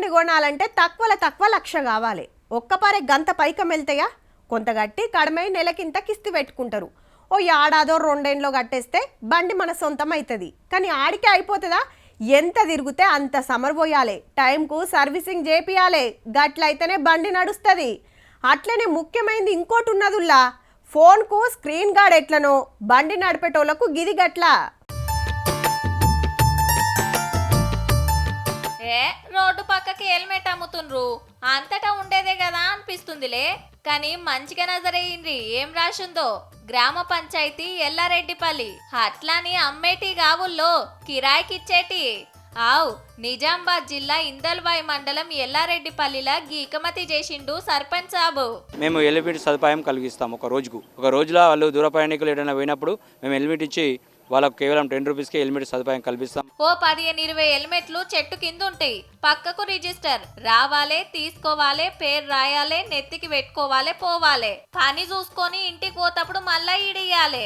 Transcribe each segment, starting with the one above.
బండి కొనాలంటే తక్కువ లక్ష కావాలి. ఒక్కపారే గంత పైకం వెళ్తాయా? కొంత గట్టి కడమై నెలకింత కిస్తి పెట్టుకుంటారు. ఓ ఏడాదో రెండేండ్లో కట్టేస్తే బండి మన సొంతం అవుతుంది. కానీ ఆడికే అయిపోతుందా? ఎంత తిరిగితే అంత సమర్ పోయాలి, టైంకు సర్వీసింగ్ చేపియాలి. గట్లయితేనే బండి నడుస్తుంది. అట్లనే ముఖ్యమైనది ఇంకోటి ఉన్నదుల్లా, ఫోన్కు స్క్రీన్ గార్డ్ ఎట్లనో బండి నడిపేటోళ్లకు గిది గట్ల. రోడ్డు పక్కకి హెల్మెట్ అమ్ముతుండ్రు, అంతటా ఉండేదే కదా అనిపిస్తుందిలే. కానీ మంచిగా నజరేయండి ఏం రాసిందో. గ్రామ పంచాయతీ ఎల్లారెడ్డిపల్లి. అట్లాని అమ్మేటి గావుల్లో కిరాయికిచ్చేటి. ఆవ్ నిజామాబాద్ జిల్లా ఇందల్వాయి మండలం ఎల్లారెడ్డిపల్లిలా గీకమతి చేసిండు సర్పంచ్ సాబు. మేము హెల్మెట్ సదుపాయం కలిగిస్తాం. ఒక రోజులో వాళ్ళు దూర ప్రయాణికులు ఏదైనా పోయినప్పుడు మేము హెల్మెట్ ఇచ్చి వాళ్ళకు కేవలం 10 రూపీస్కి హెల్మెట్ సదుపాయం కల్పిస్తాం. ఓ 15-20 హెల్మెట్లు చెట్టు కింద ఉంటాయి. పక్కకు రిజిస్టర్ రావాలే, తీసుకోవాలే, పేరు రాయాలే, నెత్తికి పెట్టుకోవాలే, పోవాలే. పని చూసుకొని ఇంటికి పోతప్పుడు మళ్ళా ఈడియాలే.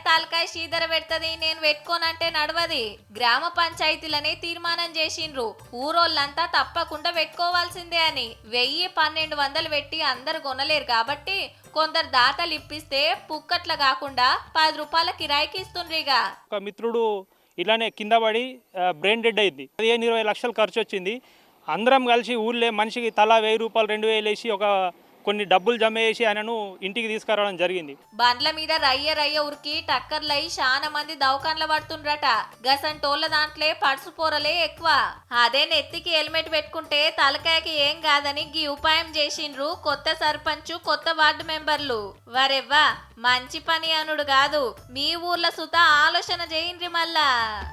తలకాయ శ్రీధర పెడతది, నేను పెట్టుకోనంటే నడవది. గ్రామ పంచాయతీలనే తీర్మానం చేసిండ్రు, ఊరోళ్ళంతా తప్పకుండా పెట్టుకోవాల్సిందే అని. 1000-1200 పెట్టి అందరు కొనలేరు కాబట్టి కొందరు దాతలు ఇప్పిస్తే పుక్కట్ల కాకుండా 10 రూపాయల కిరాయికి ఇస్తుండ్రిగా. ఒక మిత్రుడు ఇలానే కింద పడి బ్రెయిన్ డెడ్ అయింది. 15-20 లక్షలు ఖర్చు వచ్చింది. అందరం కలిసి ఊళ్ళో మనిషికి తలా 1000 రూపాయలు 2000 వేసి కొన్ని డబ్బులు జమ చేసి ఆయనను ఇంటికి తీసుకురావడం జరిగింది. బండ్ల మీద రయ్య ఉరికి టక్కర్లై చాలా మంది దవకాన్ల పడుతుండ్రట. గసంటోళ్ళ దాంట్లే పడుసు పోరలే ఎక్కువ. అదే నెత్తికి హెల్మెట్ పెట్టుకుంటే తలకాయకి ఏం కాదని గీ ఉపాయం చేసిండ్రు కొత్త సర్పంచ్, కొత్త వార్డు మెంబర్లు. వరెవ్వా మంచి పని అనుడు కాదు, మీ ఊర్ల సుత ఆలోచన చేయండ్రి మళ్ళా.